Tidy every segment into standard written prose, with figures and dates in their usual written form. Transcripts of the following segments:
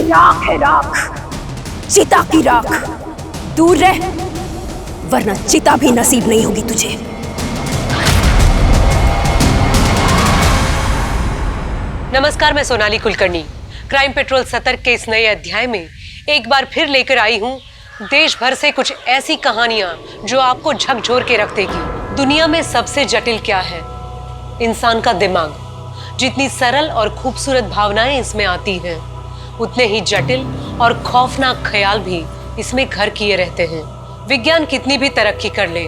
राख है राख, चिता की राख। दूर रह, वरना चिता भी नसीब नहीं होगी तुझे। नमस्कार, मैं सोनाली कुलकर्णी। क्राइम पेट्रोल सतर्क के इस नए अध्याय में एक बार फिर लेकर आई हूँ देश भर से कुछ ऐसी कहानियां जो आपको झकझोर के रख देगी। दुनिया में सबसे जटिल क्या है? इंसान का दिमाग। जितनी सरल और खूबसूरत भावनाएं इसमें आती हैं, उतने ही जटिल और खौफनाक ख्याल भी इसमें घर किए रहते हैं। विज्ञान कितनी भी तरक्की कर ले,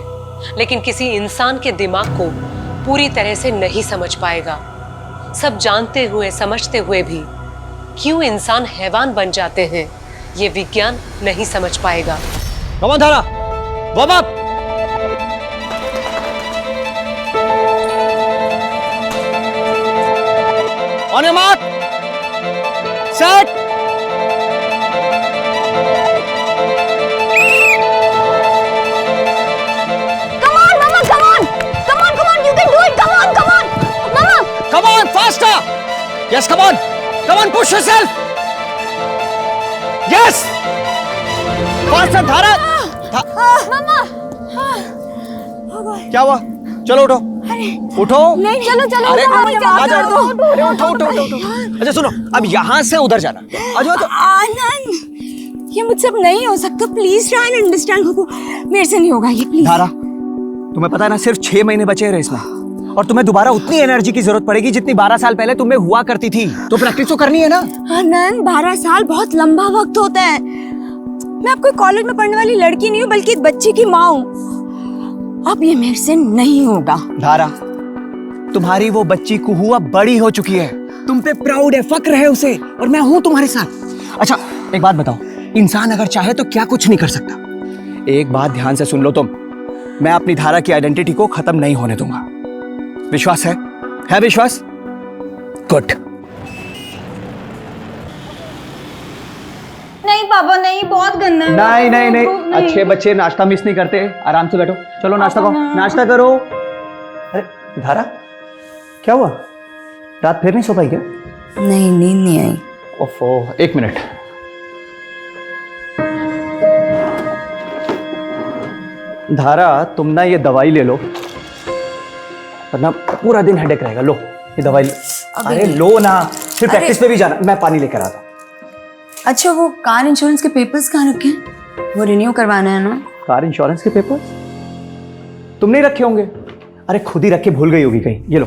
लेकिन किसी इंसान के दिमाग को पूरी तरह से नहीं समझ पाएगा। सब जानते हुए समझते हुए भी क्यों इंसान हैवान बन जाते हैं, ये विज्ञान नहीं समझ पाएगा। कम ऑन धारा, warm up. On your mark, set. Come on, Mama, come on, come on, come on, you can do it. Come on, come on, Mama. Come on, faster. Yes, come on, come on, push yourself. Yes. Faster धारा। मामा। क्या हुआ? चलो उठो। उठो। नहीं, चलो चलो। अरे आ जाओ। अरे उठो। उठो। अच्छा सुनो, अब यहाँ से उधर जाना। आ जाओ तो। आनंद, ये मुझसे अब नहीं हो सकता। Please try and understand. मेरे से नहीं होगा ये, प्लीज। धारा, तुम्हें पता है ना, सिर्फ 6 महीने बचे हैं रेस में, और तुम्हें दोबारा उतनी एनर्जी की जरूरत पड़ेगी जितनी 12 साल पहले तुम्हें हुआ करती थी। तो प्रैक्टिस तो करनी है ना। आनंद, 12 साल बहुत लंबा वक्त होता है। मैं आपको कॉलेज में पढ़ने वाली लड़की नहीं हूँ, बल्कि एक बच्चे की माँ हूँ। अब ये मेरे से नहीं होगा। धारा, तुम्हारी वो बच्ची कुहू अब बड़ी हो चुकी है। तुम पे प्राउड है, फक्र है उसे, और मैं हूं तुम्हारे साथ। अच्छा एक बात बताओ, इंसान अगर चाहे तो क्या कुछ नहीं कर सकता। एक बात ध्यान से सुन लो तुम, मैं अपनी धारा की आइडेंटिटी को खत्म नहीं होने दूंगा। विश्वास है? है विश्वास? गुड। नहीं पापा, नहीं, बहुत गंदा है। नहीं, अच्छे बच्चे नाश्ता मिस नहीं करते। आराम से बैठो, चलो नाश्ता करो, नाश्ता करो। अरे धारा, क्या हुआ? रात फिर नहीं सो पाई क्या? नहीं, नींद नहीं आई। ओफो, 1 मिनट। धारा, तुम ना ये दवाई ले लो, वरना पूरा दिन हेडेक रहेगा। लो ये दवाई अरे लो ना, फिर प्रैक्टिस पे भी जाना। मैं पानी लेकर आता हूँ। अच्छा, वो कार इंश्योरेंस के पेपर्स कहाँ रखे हैं? वो रिन्यू करवाना है ना। कार इंश्योरेंस के पेपर्स तुम नहीं रखे होंगे? अरे खुद ही रख के भूल गई होगी कहीं। ये लो,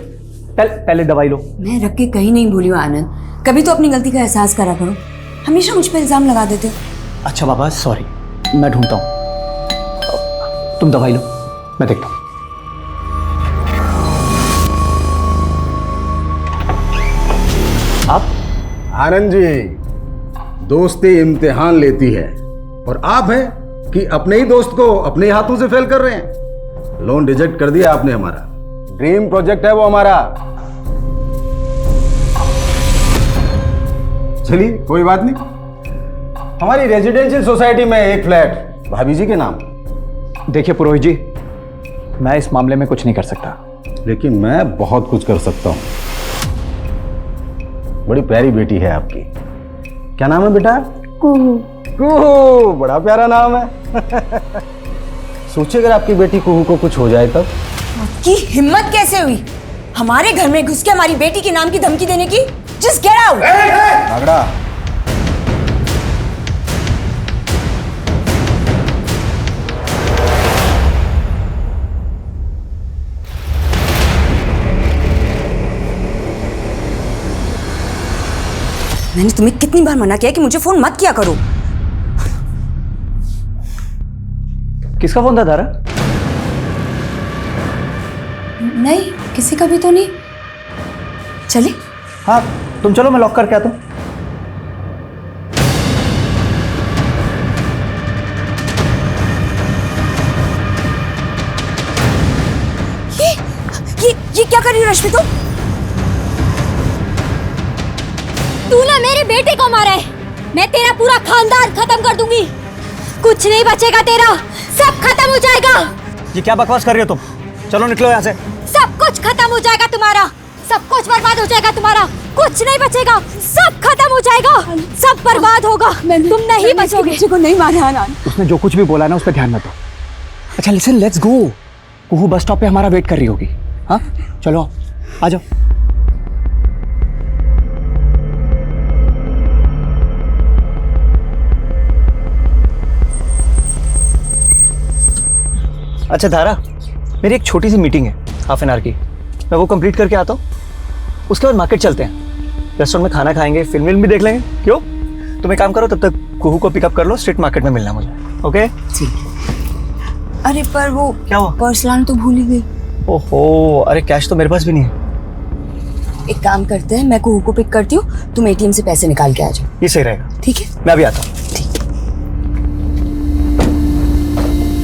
पहले दवाई लो। मैं रख के कहीं नहीं भूली हूँ आनंद। कभी तो अपनी गलती का एहसास करा करो। हमेशा मुझ पर इल्जाम लगा देते हो। अच्छा बाबा, सॉरी, मैं ढूंढता हूँ। तुम दवाई लो, मैं देखता हूँ। आप? आनंद जी, दोस्ती इम्तिहान लेती है, और आप हैं कि अपने ही दोस्त को अपने हाथों से फेल कर रहे हैं। लोन रिजेक्ट कर दिया आपने। हमारा ड्रीम प्रोजेक्ट है वो हमारा। चलिए कोई बात नहीं, हमारी रेजिडेंशियल सोसाइटी में एक फ्लैट भाभी जी के नाम। देखिए पुरोहित जी, मैं इस मामले में कुछ नहीं कर सकता, लेकिन मैं बहुत कुछ कर सकता हूँ। बड़ी प्यारी बेटी है आपकी। क्या नाम है बेटा? कुहू। कुहू, बड़ा प्यारा नाम है। सोचिए अगर आपकी बेटी कुहू को कुछ हो जाए तब। आपकी हिम्मत कैसे हुई हमारे घर में घुस के हमारी बेटी के नाम की धमकी देने की? Just get out. आगड़ा, मैंने तुम्हें कितनी बार मना किया कि मुझे फोन मत किया करो। किसका फोन था धारा? नहीं, किसी का भी तो नहीं। चले? हाँ तुम चलो, मैं लॉक करके आता हूँ। ये क्या कर रही हो रश्मि तुम? तूने मेरे बेटे को मारा है, मैं तेरा पूरा खानदान खत्म कर दूंगी। कुछ नहीं बचेगा तेरा, सब खत्म हो जाएगा। ये क्या बकवास कर रही हो तुम? चलो निकलो यहाँ से। सब कुछ खत्म हो जाएगा तुम्हारा, सब कुछ बर्बाद हो जाएगा तुम्हारा। कुछ नहीं बचेगा, सब खत्म हो जाएगा, सब बर्बाद होगा, तुम नहीं बचोगे। बच्चे को नहीं मारा आनंद। उसने जो कुछ भी बोला ना उस पर ध्यान मत दो। अच्छा listen, let's go. Kuhu bus stop पे हमारा वेट कर रही होगी। हाँ चलो आ जाओ। अच्छा धारा, मेरी एक छोटी सी मीटिंग है हाफ एन आवर की, मैं वो कंप्लीट करके आता हूँ। उसके बाद मार्केट चलते हैं, रेस्टोरेंट में खाना खाएंगे, फिल्म भी देख लेंगे। क्यों? तुम एक काम करो, तब तक कुहू को पिकअप कर लो, स्ट्रीट मार्केट में मिलना मुझे। ओके अरे पर वो क्या हुआ? पर्स लाना तो भूल ही गई। ओहो, अरे कैश तो मेरे पास भी नहीं है। एक काम करते हैं, मैं कुहू को पिक करती हूँ, तुम एटीएम से पैसे निकाल के आ जाओ। ये सही रहेगा। ठीक है, मैं अभी आता हूँ।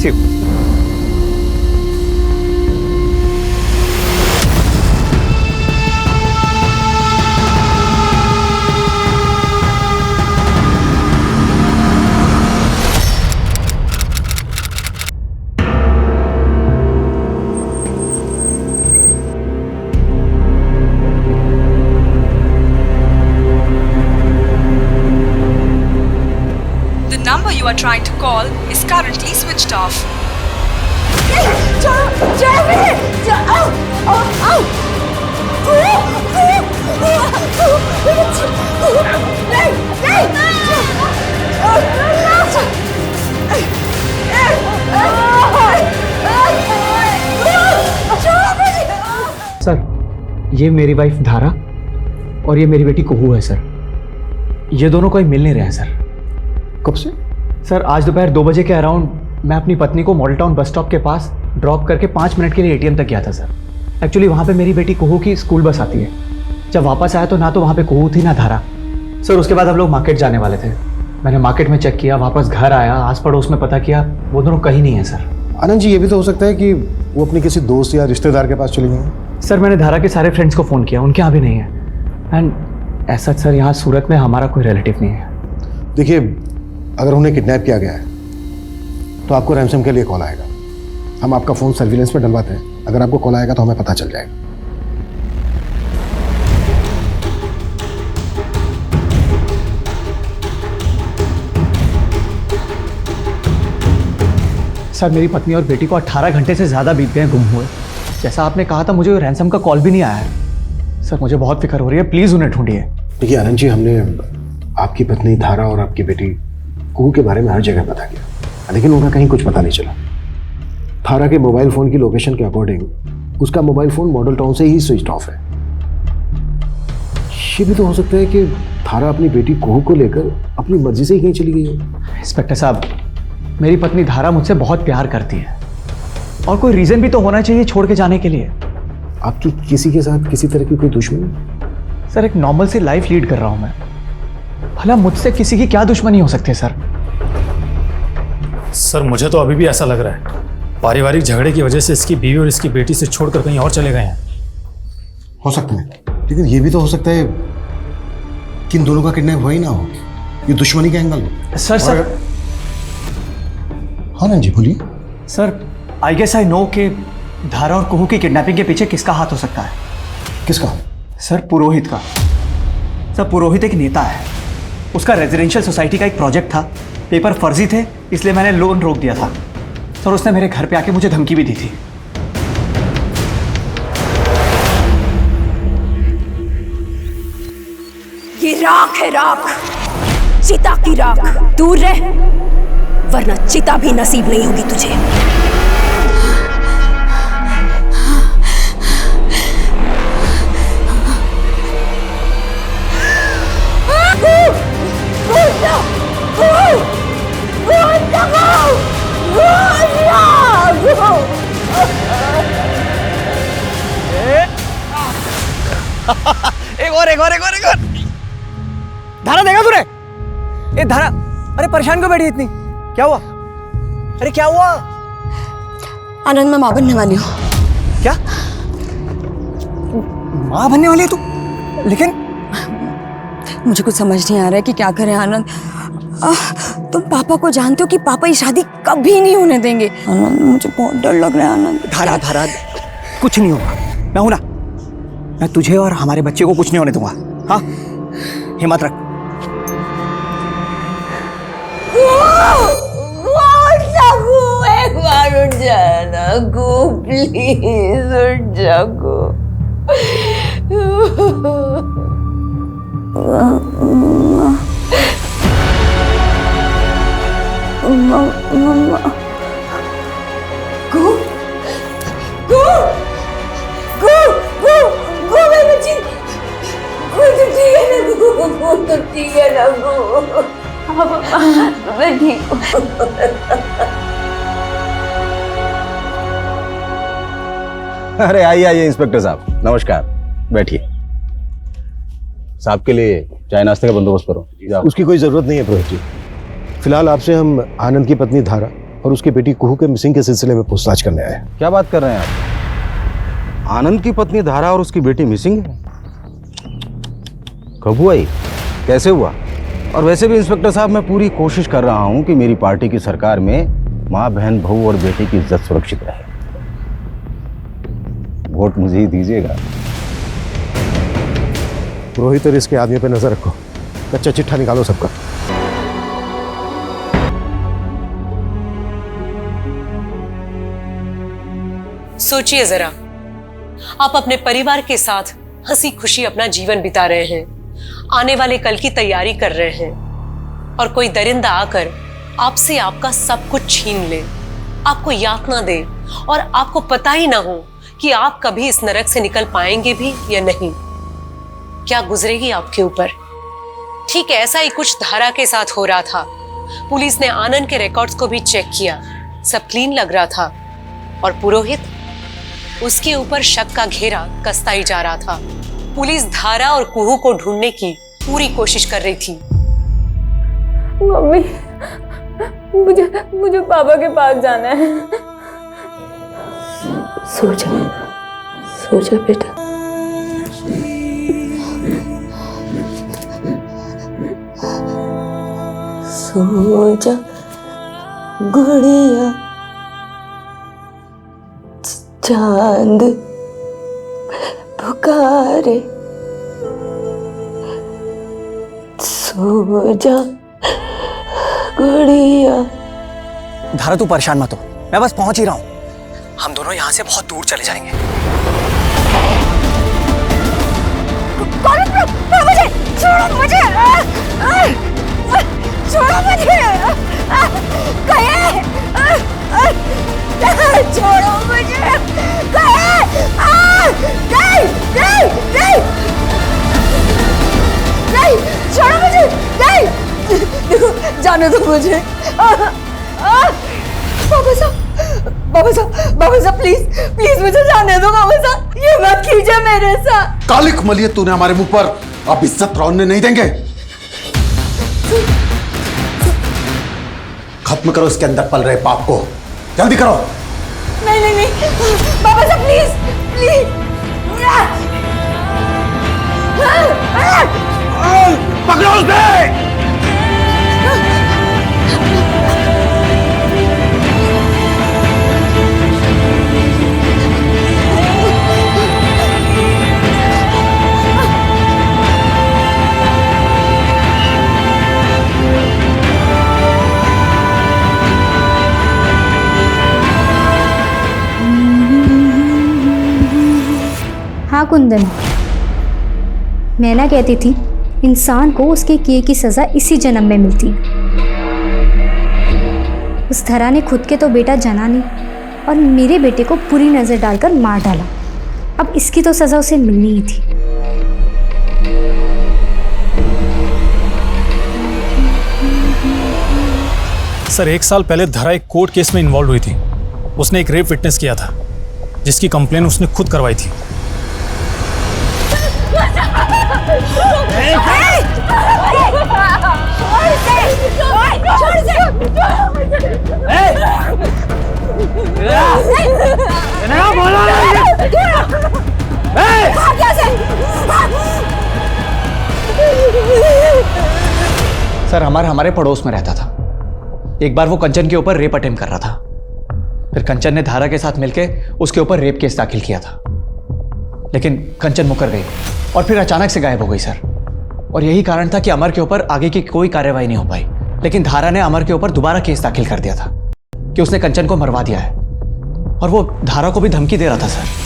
See you. The number you are trying to call is currently switched off. Sir, ये मेरी वाइफ धारा और ये मेरी बेटी कुहू है सर। ये दोनों कोई मिल नहीं रहे हैं सर। कब से? सर आज दोपहर 2 बजे के अराउंड मैं अपनी पत्नी को मॉडल टाउन बस स्टॉप के पास ड्रॉप करके 5 मिनट के लिए एटीएम तक गया था सर। एक्चुअली वहाँ पे मेरी बेटी कुहू की स्कूल बस आती है। जब वापस आया तो ना तो वहाँ पे कुहू थी ना धारा। सर उसके बाद हम लोग मार्केट जाने वाले थे। मैंने मार्केट में चेक किया, वापस घर आया, आस पड़ोस में पता किया, वो दोनों कहीं नहीं है सर। आनंद जी, ये भी तो हो सकता है कि वो अपने किसी दोस्त या रिश्तेदार के पास चली गई हैं। सर मैंने धारा के सारे फ्रेंड्स को फ़ोन किया, उनके यहाँ भी नहीं है। एंड ऐसा सर यहाँ सूरत में हमारा कोई रिलेटिव नहीं है। देखिए, अगर उन्हें किडनैप किया गया है तो आपको रैंसम के लिए कॉल आएगा। हम आपका फ़ोन सर्विलेंस पर डलवाते हैं। अगर आपको कॉल आएगा तो हमें पता चल जाएगा। सर मेरी पत्नी और बेटी को 18 घंटे से ज़्यादा बीत गए गुम हुए। जैसा आपने कहा था, मुझे रैंसम का कॉल भी नहीं आया है। सर मुझे बहुत फिक्र हो रही है, प्लीज़ उन्हें ढूंढिए। देखिए आनंद जी, हमने आपकी पत्नी धारा और आपकी बेटी कुहू के बारे में हर जगह पता किया, लेकिन उनका कहीं कुछ पता नहीं चला। धारा के मोबाइल फ़ोन की लोकेशन के अकॉर्डिंग उसका मोबाइल फ़ोन मॉडल टाउन से ही स्विच ऑफ है। ये भी तो हो सकता है कि धारा अपनी बेटी कुहू को लेकर अपनी मर्जी से ही कहीं चली गई है। इंस्पेक्टर साहब, मेरी पत्नी धारा मुझसे बहुत प्यार करती है और कोई रीज़न भी तो होना चाहिए छोड़ के जाने के लिए। आपकी किसी के साथ किसी तरह की कोई दुश्मनी? सर एक नॉर्मल सी लाइफ लीड कर रहा हूँ मैं, भला मुझसे किसी की क्या दुश्मनी हो सकती है सर? सर मुझे तो अभी भी ऐसा लग रहा है पारिवारिक झगड़े की वजह से इसकी बीवी और इसकी बेटी से छोड़कर कहीं और चले गए हैं। हो सकता है, लेकिन ये भी तो हो सकता है कि इन दोनों का किडनैप हुआ ही ना हो, ये दुश्मनी का एंगल हो। सर हाँ ना जी, बोलिए। Sir I guess I know कि धारा और कुहू की किडनैपिंग के पीछे किसका हाथ हो सकता है? किसका? सर पुरोहित का। सर पुरोहित एक नेता है, उसका रेजिडेंशियल सोसाइटी का एक प्रोजेक्ट था, पेपर फर्जी थे इसलिए मैंने लोन रोक दिया था। सर उसने मेरे घर पे आके मुझे धमकी भी दी थी। ये राख है, राख, चिता की राख। दूर रह, वरना चिता भी नसीब नहीं होगी तुझे। एक और। धारा देखा तूने? ए धारा, अरे परेशान क्यों बैठी इतनी? क्या हुआ? अरे क्या हुआ? आनंद मैं माँ बनने वाली हूँ। क्या माँ बनने वाली है तू? लेकिन मुझे कुछ समझ नहीं आ रहा है कि क्या करें आनंद। तुम पापा को जानते हो कि पापा ये शादी कभी नहीं होने देंगे। आनंद मुझे बहुत डर लग रहा है आनंद। धारा धारा कुछ नहीं होगा, मैं हूं ना। मैं तुझे और हमारे बच्चे को कुछ नहीं होने दूंगा। हाँ, हिम्मत रख। एक बार उठ जाना गो, प्लीज उठ जाओ। मम्मा गो गो गो गो गो मेरी बच्ची, गो तो ठीक है ना, गो तो ठीक है ना, गो मैं ठीक हूँ। अरे आइए आइए इंस्पेक्टर साहब, नमस्कार, बैठिए। साहब के लिए चाय नाश्ते का बंदोबस्त करो। जाओ। उसकी कोई जरूरत नहीं है पुरोहित जी। फिलहाल आपसे हम आनंद की पत्नी धारा और उसकी बेटी कुहू के मिसिंग के सिलसिले में पूछताछ करने आए हैं। क्या बात कर रहे हैं आप? आनंद की पत्नी धारा और उसकी बेटी मिसिंग है? कब हुआ ये? कैसे हुआ? और वैसे भी इंस्पेक्टर साहब, मैं पूरी कोशिश कर रहा हूं कि मेरी पार्टी की सरकार में माँ, बहन, बहू और बेटे की इज्जत सुरक्षित रहे। वोट मुझे ही दीजिएगा। पुरोहित और इसके आदमी पे नजर रखो, कच्चा चिट्ठा निकालो सबका। सोचिए जरा, आप अपने परिवार के साथ हंसी खुशी अपना जीवन बिता रहे हैं, आने वाले कल की तैयारी कर रहे हैं, और कोई दरिंदा आकर आपसे आपका सब कुछ छीन ले, आपको यातना दे, और आपको पता ही ना हो कि आप कभी इस नरक से निकल पाएंगे भी या नहीं। क्या गुजरेगी आपके ऊपर? ठीक ऐसा ही कुछ धारा के साथ हो रहा था। पुलिस ने आनंद के रिकॉर्ड्स को भी चेक किया, सब क्लीन लग रहा था, और पुरोहित, उसके ऊपर शक का घेरा कसता ही जा रहा था। पुलिस धारा और कुहू को ढूंढने की पूरी कोशिश कर रही थी। मम्मी, मुझे पापा के पास जाना है। सो जा बेटा। सो जा गुड़िया, चांद पुकारे, सो जा गुड़िया। धारा तू परेशान मत हो, मैं बस पहुंच ही रहा हूं। हम दोनों यहाँ से बहुत दूर चले जाएंगे। मुझे छोड़ो, मुझे छोड़ो, मुझे कहे छोड़ो मुझे, नहीं छोड़ो मुझे, नहीं, देखो जाने दो मुझे। बाबा साहब प्लीज मुझे जाने दो बाबा साहब, ये मत कीजिए मेरे साथ। कालिक मलिए तूने हमारे मुंह पर, अब इज्जत रौनने नहीं देंगे। खत्म करो इसके अंदर पल रहे पाप को, जल्दी करो। नहीं बाबा साहब प्लीज पकड़ो उसे। हाँ कुंदन, मैं ना कहती थी इंसान को उसके किए की सज़ा इसी जन्म में मिलती है। उस धरा ने खुद के तो बेटा जना नहीं और मेरे बेटे को बुरी नज़र डालकर मार डाला। अब इसकी तो सज़ा उसे मिलनी ही थी। सर, 1 साल पहले धरा एक कोर्ट केस में इन्वॉल्व हुई थी। उसने एक रेप विटनेस किया था, जिसकी कंप्लेन उसने खुद करवाई थी। सर, हमारे पड़ोस में रहता था। एक बार वो कंचन के ऊपर रेप अटेम्प्ट कर रहा था। फिर कंचन ने धारा के साथ मिलकर उसके ऊपर रेप केस दाखिल किया था, लेकिन कंचन मुकर गई और फिर अचानक से गायब हो गई। सर, और यही कारण था कि अमर के ऊपर आगे की कोई कार्रवाई नहीं हो पाई। लेकिन धारा ने अमर के ऊपर दोबारा केस दाखिल कर दिया था कि उसने कंचन को मरवा दिया है, और वो धारा को भी धमकी दे रहा था सर।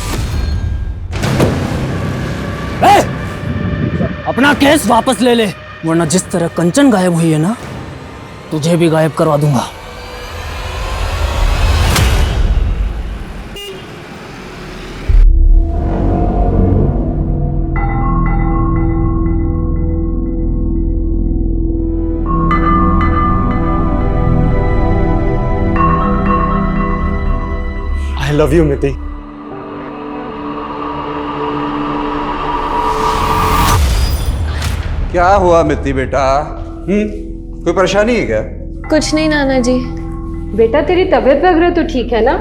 अपना केस वापस ले ले, वरना जिस तरह कंचन गायब हुई है ना, तुझे भी गायब करवा दूंगा। आई लव यू मिति। क्या हुआ मिति बेटा? कोई परेशानी है क्या? कुछ नहीं नाना जी। बेटा तेरी तबीयत वगैरह तो ठीक है ना?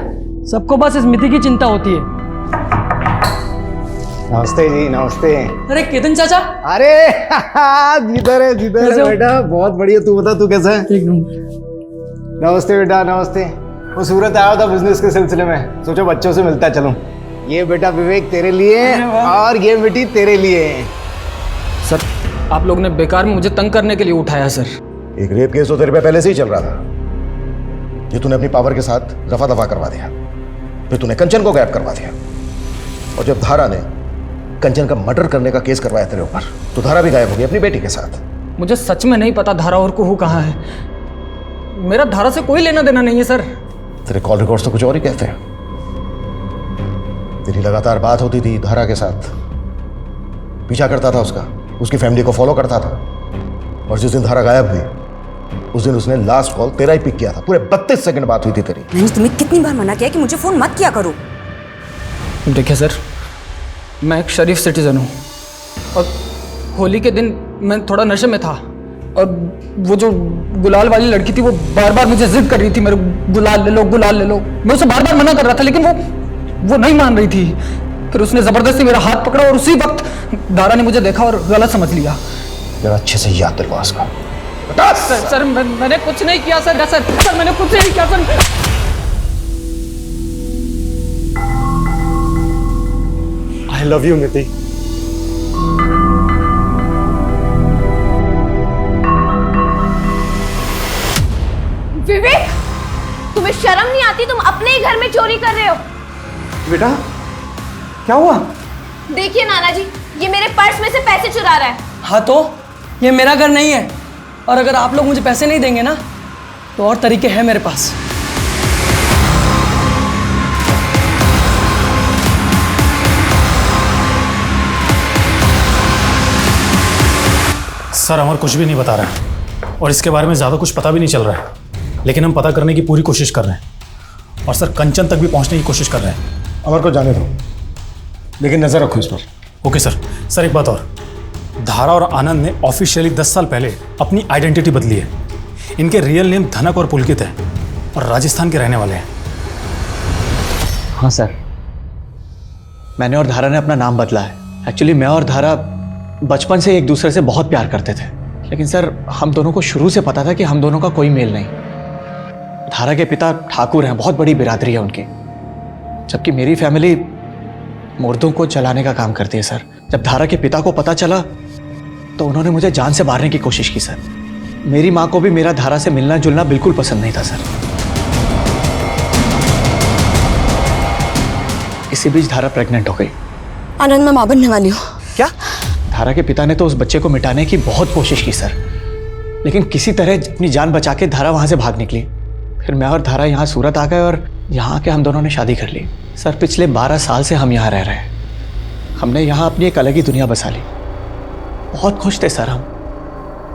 सबको बस इस मिति की चिंता होती है। नमस्ते जी, नमस्ते। अरे केतन चाचा। अरे जिधर है बेटा, बहुत बढ़िया। तू बता, तू कैसा है? नमस्ते बेटा, नमस्ते। वो सूरत आया था बिजनेस के सिलसिले में, सोचो बच्चों से मिलता चलूं। ये बेटा विवेक तेरे लिए और ये बेटी तेरे लिए। सर, आप लोग ने बेकार में मुझे तंग करने के लिए उठाया सर। एक रेप केस तो तेरे पे पहले से ही चल रहा था, ये तूने अपनी पावर के साथ रफा दफा करवा दिया। फिर तूने कंचन को गायब करवा दिया, और जब धारा ने कंचन का मर्डर करने का केस करवाया तेरे ऊपर, तो धारा भी गायब हो गई अपनी बेटी के साथ। मुझे सच में नहीं पता धारा और कुहू कहाँ है। मेरा धारा से कोई लेना देना नहीं है सर। तेरे कॉल रिकॉर्ड्स तो कुछ और ही कहते हैं। तेरी लगातार बात होती थी धारा के साथ, पीछा करता था उसका, उसकी फैमिली को फॉलो करता था, और जिस दिन धारा गायब हुई उस दिन उसने लास्ट कॉल तेरा ही पिक किया था। पूरे 32 सेकंड बात हुई थी तेरी। मैंने तुम्हें कितनी बार मना किया कि मुझे फोन मत किया करो। देखिए सर, मैं एक शरीफ सिटीजन हूँ, और होली के दिन मैं थोड़ा नशे में था, और वो जो गुलाल वाली लड़की थी वो बार बार मुझे जिद कर रही थी, मेरे गुलाल ले लो, गुलाल ले लो। मैं उसे बार बार मना कर रहा था, लेकिन वो नहीं मान रही थी। फिर उसने जबरदस्ती मेरा हाथ पकड़ा, और उसी वक्त धारा ने मुझे देखा और गलत समझ लिया। जरा अच्छे से याद दिलवा उसका। सर मैंने कुछ नहीं किया सर। सर मैंने कुछ नहीं किया सर। आई लव यू मिति। विवेक, तुम्हें शर्म नहीं आती? तुम अपने ही घर में चोरी कर रहे हो। बेटा क्या हुआ? देखिए नाना जी, ये मेरे पर्स में से पैसे चुरा रहा है। हाँ तो ये मेरा घर नहीं है, और अगर आप लोग मुझे पैसे नहीं देंगे ना, तो और तरीके हैं मेरे पास। सर, अमर कुछ भी नहीं बता रहा है, और इसके बारे में ज़्यादा कुछ पता भी नहीं चल रहा है, लेकिन हम पता करने की पूरी कोशिश कर रहे हैं, और सर कंचन तक भी पहुंचने की कोशिश कर रहे हैं। अमर को जाने दो, लेकिन नजर रखो इस पर। Okay sir. सर एक बात और, धारा और आनंद ने ऑफिशियली 10 साल पहले अपनी आइडेंटिटी बदली है। इनके रियल नेम धनक और पुलकित है, और राजस्थान के रहने वाले हैं। हाँ सर, मैंने और धारा ने अपना नाम बदला है। एक्चुअली मैं और धारा बचपन से एक दूसरे से बहुत प्यार करते थे, लेकिन सर हम दोनों को शुरू से पता था कि हम दोनों का कोई मेल नहीं। धारा के पिता ठाकुर हैं, बहुत बड़ी बिरादरी है उनकी, जबकि मेरी फैमिली मुर्दों को जलाने का काम करती है सर। जब धारा के पिता को पता चला तो उन्होंने मुझे जान से मारने की कोशिश की सर। मेरी माँ को भी मेरा धारा से मिलना जुलना बिल्कुल पसंद नहीं था सर। इसी बीच धारा प्रेग्नेंट हो गई। आनंद, मैं मां बनने वाली हूँ। क्या? धारा के पिता ने तो उस बच्चे को मिटाने की बहुत कोशिश की सर, लेकिन किसी तरह अपनी जान बचा के धारा वहां से भाग निकली। फिर मैं और धारा यहाँ सूरत आ गए, और यहाँ आके हम दोनों ने शादी कर ली। सर पिछले 12 साल से हम यहाँ रह रहे हैं। हमने यहाँ अपनी एक अलग ही दुनिया बसा ली। बहुत खुश थे सर हम।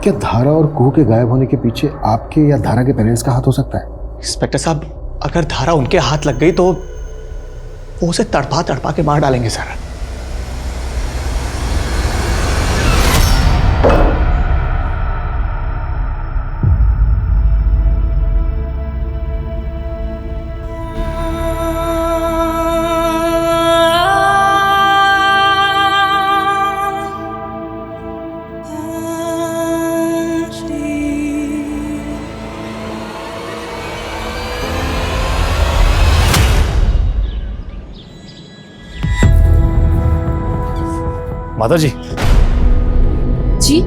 क्या धारा और कुहू के गायब होने के पीछे आपके या धारा के पेरेंट्स का हाथ हो सकता है? इंस्पेक्टर साहब, अगर धारा उनके हाथ लग गई तो वो उसे तड़पा तड़पा के मार डालेंगे सर। माता जी। जी?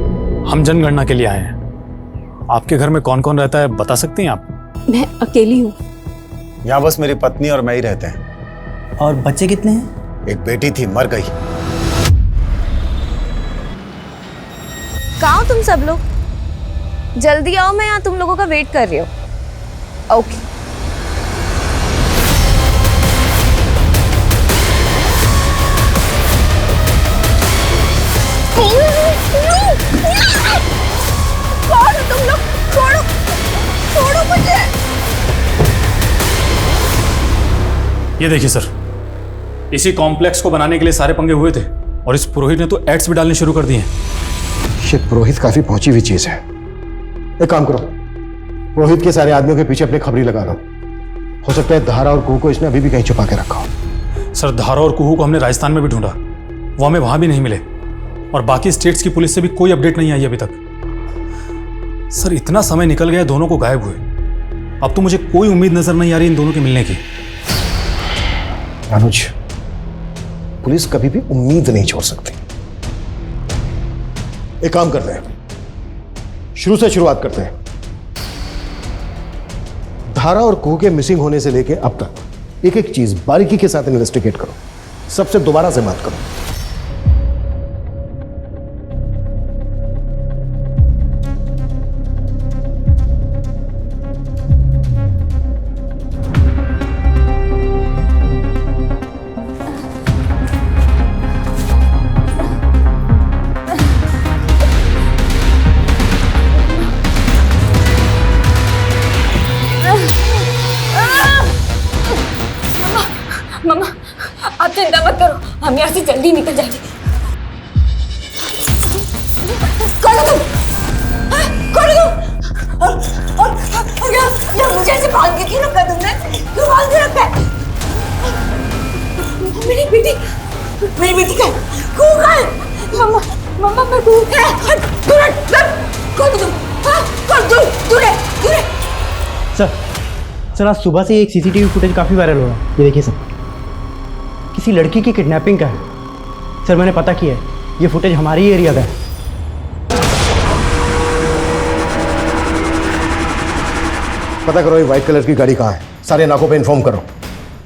हम जनगणना के लिए आए हैं। आपके घर में कौन कौन रहता है बता सकती हैं आप? मैं अकेली हूँ। यहाँ बस मेरी पत्नी और मैं ही रहते हैं। और बच्चे कितने हैं? एक बेटी थी, मर गई। कहाँ हो तुम सब लोग? जल्दी आओ, मैं यहाँ तुम लोगों का वेट कर रही हूँ। ओके। कौन हो तुम लोग? छोड़ो, छोड़ो मुझे। ये देखिए सर, इसी कॉम्प्लेक्स को बनाने के लिए सारे पंगे हुए थे और इस पुरोहित ने तो एड्स भी डालने शुरू कर दिए हैं। ये पुरोहित काफी पहुंची हुई चीज है। एक काम करो, पुरोहित के सारे आदमियों के पीछे अपनी खबरी लगा दो। हो सकता है धारा और कुहू को इसने अभी भी कहीं छुपा के रखा हो। सर, धारा और कुहू को हमने राजस्थान में भी ढूंढा, वो हमें वहां भी नहीं मिले और बाकी स्टेट्स की पुलिस से भी कोई अपडेट नहीं आई अभी तक। सर, इतना समय निकल गया, दोनों को गायब हुए। अब तो मुझे कोई उम्मीद नजर नहीं आ रही इन दोनों के मिलने की। अनुज, पुलिस कभी भी उम्मीद नहीं छोड़ सकती। एक काम करते हैं, शुरू से शुरुआत करते हैं। धारा और कुहू के मिसिंग होने से लेके अब तक एक एक चीज बारीकी के साथ इन्वेस्टिगेट करो। सबसे दोबारा से बात करो। मम्मा, आप चिंता मत करो, हम यहाँ से जल्दी निकल जाएंगे। कौन हो तुम? कौन हो तुम? और यहाँ मुझे ऐसे बांध के क्यों रखा तुमने? क्यों बांध के रखा है? मेरी बेटी का कुहू का है? मम्मा मैं कुहू कौन हो तुम? कौन? दूर सर, आज सुबह से एक सीसीटीवी फुटेज काफी वायरल हो रहा है। ये देखिए सर, किसी लड़की की किडनैपिंग का है। सर, मैंने पता किया है, ये फुटेज हमारी एरिया का है। पता करो ये व्हाइट कलर की गाड़ी कहाँ है। सारे नाकों पे इन्फॉर्म करो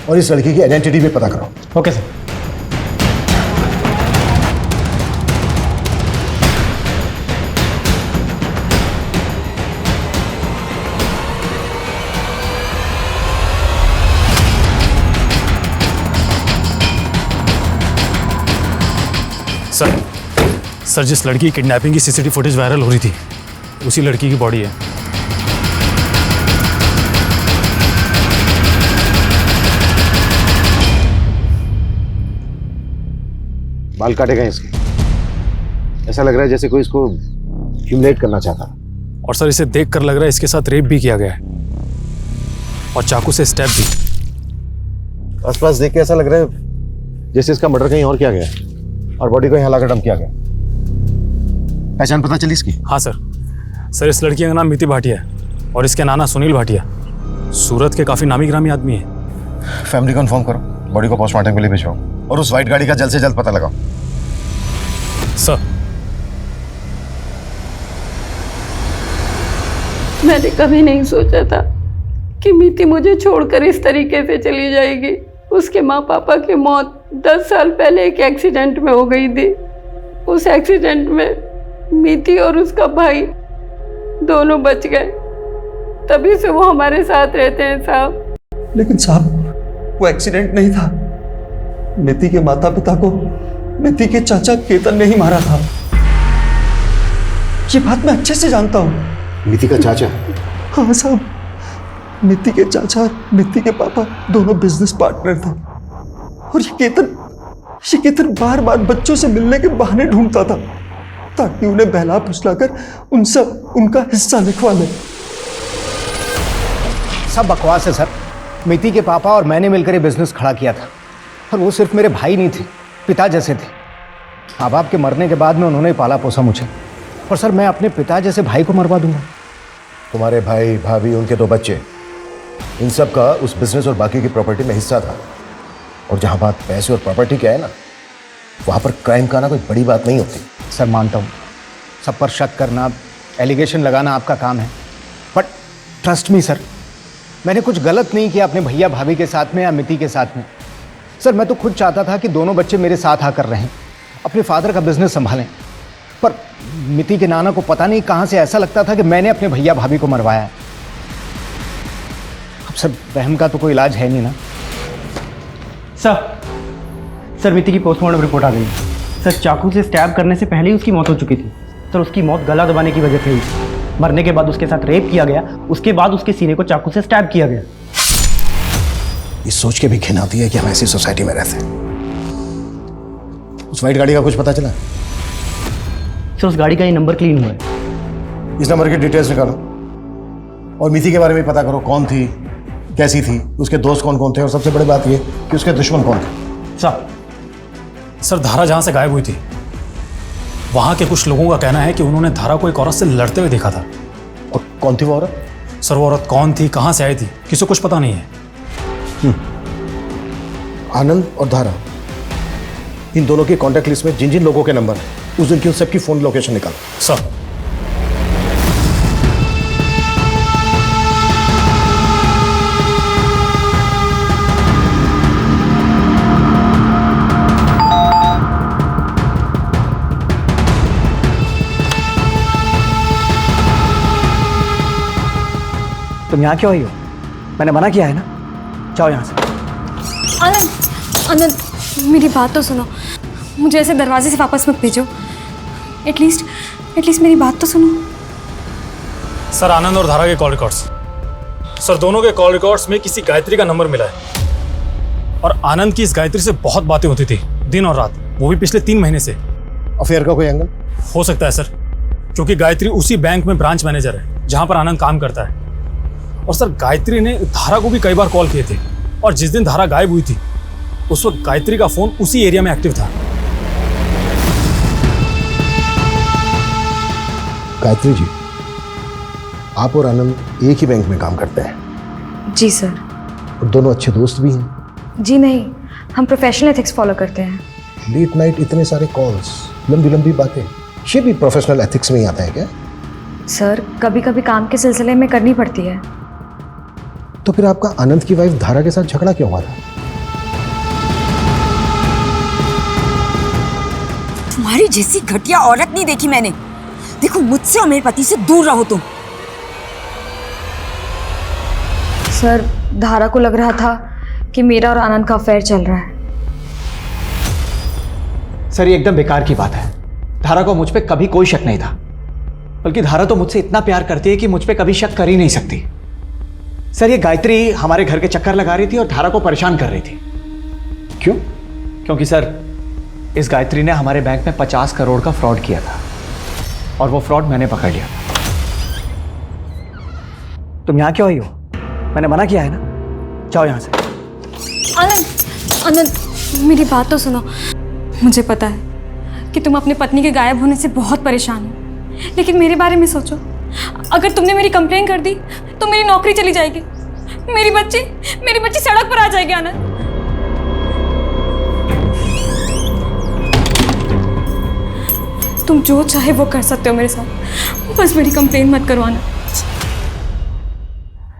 और इस लड़की की आइडेंटिटी भी पता करो। Okay sir. सर, जिस लड़की की किडनैपिंग की सीसीटीवी फुटेज वायरल हो रही थी, उसी लड़की की बॉडी है। बाल काटे गए इसके। ऐसा लग रहा है जैसे कोई इसको ह्यूमिलेट करना चाहता। और सर, इसे देखकर लग रहा है इसके साथ रेप भी किया गया है और चाकू से स्टैब भी। आसपास देख के ऐसा लग रहा है जैसे इसका मर्डर कहीं और किया गया है और बॉडी को यहाँ लाकर डंप किया गया। पहचान पता चली इसकी? हाँ सर, इस लड़की का नाम मिति भाटिया है और इसके नाना सुनील भाटिया सूरत के काफी नामी ग्रामी आदमी है। फैमिली को इन्फॉर्म करो, बॉडी को पोस्टमार्टम के लिए भिजवाओ और उस व्हाइट गाड़ी का जल्द से जल्द पता लगाओ। सर, मैंने कभी नहीं सोचा था कि मिति मुझे छोड़कर इस तरीके से चली जाएगी। उसके माँ पापा की मौत 10 साल पहले एक एक्सीडेंट में हो गई थी। उस एक्सीडेंट में मिति और उसका भाई दोनों बच गए, तभी से वो हमारे साथ रहते हैं साहब। लेकिन साहब, वो एक्सीडेंट नहीं था। मिति के माता पिता को मिति के चाचा केतन ने ही मारा था। ये बात मैं अच्छे से जानता हूँ। मिति का चाचा? हाँ साहब, मिति के चाचा और मिति के पापा दोनों बिजनेस पार्टनर थे और ये केतन बार बार बच्चों से मिलने के बहाने ढूंढता था ताकि उन्हें बहला फुसलाकर उनसे उनका हिस्सा लिखवा ले। सब बकवास है सर। मिति के पापा और मैंने मिलकर ये बिजनेस खड़ा किया था और वो सिर्फ मेरे भाई नहीं थे, पिता जैसे थे। माँ बाप के मरने के बाद में उन्होंने पाला पोसा मुझे, और सर मैं अपने पिता जैसे भाई को मरवा दूंगा? तुम्हारे भाई भाभी, उनके 2 बच्चे, इन सब का उस बिजनेस और बाकी की प्रॉपर्टी में हिस्सा था। और जहां बात पैसे और प्रॉपर्टी की है ना, वहां पर क्राइम का ना कोई बड़ी बात नहीं होती। सर मानता हूँ, सब पर शक करना, एलिगेशन लगाना आपका काम है, बट ट्रस्ट मी सर, मैंने कुछ गलत नहीं किया अपने भैया भाभी के साथ में या मिति के साथ में। सर मैं तो खुद चाहता था कि दोनों बच्चे मेरे साथ आकर रहें, अपने फादर का बिजनेस संभालें, पर मिति के नाना को पता नहीं कहाँ से ऐसा लगता था कि मैंने अपने भैया भाभी को मरवाया है। अब सर वहम का तो कोई इलाज है नहीं ना। सर मिति की पोस्टमार्टम रिपोर्ट आ गई है। सर चाकू से स्टैब करने से पहले ही उसकी मौत हो चुकी थी। सर उसकी मौत गला दबाने की वजह से हुई थी। मरने के बाद उसके साथ रेप किया गया, उसके बाद उसके सीने को चाकू से स्टैब किया गया। ये सोच के भी घिन आती है कि हम ऐसी सोसाइटी में रहते हैं। उस वाइट गाड़ी का कुछ पता चला? सर उस गाड़ी का ये नंबर क्लीन हुआ है। इस नंबर की डिटेल्स निकालो और मिति के बारे में पता करो, कौन थी, कैसी थी, उसके दोस्त कौन कौन थे, और सबसे बड़ी बात ये कि उसके दुश्मन कौन थे। सर धारा जहां से गायब हुई थी वहां के कुछ लोगों का कहना है कि उन्होंने धारा को एक औरत से लड़ते हुए देखा था। और कौन थी वो औरत? सर वो औरत कौन थी, कहां से आई थी, किसी को कुछ पता नहीं है। आनंद और धारा, इन दोनों की कॉन्टैक्ट लिस्ट में जिन जिन लोगों के नंबर है उस दिन की उन सबकी फोन लोकेशन निकालो। सर तुम यहाँ क्यों आई हो? मैंने मना किया है ना, जाओ यहाँ से। आनंद, आनंद मेरी बात तो सुनो, मुझे ऐसे दरवाजे से वापस मत भेजो। एटलीस्ट मेरी बात तो सुनो। सर आनंद और धारा के कॉल रिकॉर्ड्स, सर दोनों के कॉल रिकॉर्ड्स में किसी गायत्री का नंबर मिला है और आनंद की इस गायत्री से बहुत बातें होती थी दिन और रात, वो भी पिछले 3 महीने से। अफेयर का कोई एंगल हो सकता है सर, क्योंकि गायत्री उसी बैंक में ब्रांच मैनेजर है जहां पर आनंद काम करता है। और सर गायत्री ने धारा को भी कई बार कॉल किए थे और जिस दिन धारा गायब हुई थी उस वक्त गायत्री का फोन उसी एरिया में एक्टिव था। गायत्री जी, आप और आनंद एक ही बैंक में काम करते हैं? जी सर। और दोनों अच्छे दोस्त भी हैं? जी नहीं, हम प्रोफेशनल एथिक्स फॉलो करते हैं। लेट नाइट इतने सारे कॉल्स, लंबी लंबी बातें, ये भी प्रोफेशनल एथिक्स में ही आता है क्या? सर कभी कभी काम के सिलसिले में करनी पड़ती है। तो फिर आपका आनंद की वाइफ धारा के साथ झगड़ा क्यों हुआ था? तुम्हारी जैसी घटिया औरत नहीं देखी मैंने। देखो मुझसे और मेरे पति से दूर रहो तुम। सर धारा को लग रहा था कि मेरा और आनंद का अफेयर चल रहा है। सर ये एकदम बेकार की बात है। धारा को मुझ पे कभी कोई शक नहीं था, बल्कि धारा तो मुझसे इतना प्यार करती है कि मुझ पे कभी शक कर ही नहीं सकती। सर ये गायत्री हमारे घर के चक्कर लगा रही थी और धारा को परेशान कर रही थी। क्यों? क्योंकि सर इस गायत्री ने हमारे बैंक में 50 करोड़ का फ्रॉड किया था और वो फ्रॉड मैंने पकड़ लिया। तुम यहाँ क्यों आई हो? मैंने मना किया है ना, जाओ यहाँ से। आनंद मेरी बात तो सुनो। मुझे पता है कि तुम अपने पत्नी के गायब होने से बहुत परेशान हो, लेकिन मेरे बारे में सोचो। अगर तुमने मेरी कंप्लेन कर दी तो मेरी नौकरी चली जाएगी, मेरी बच्ची सड़क पर आ जाएगी। आनंद तुम जो चाहे वो कर सकते हो मेरे साथ, बस मेरी कंप्लेन मत करवाना।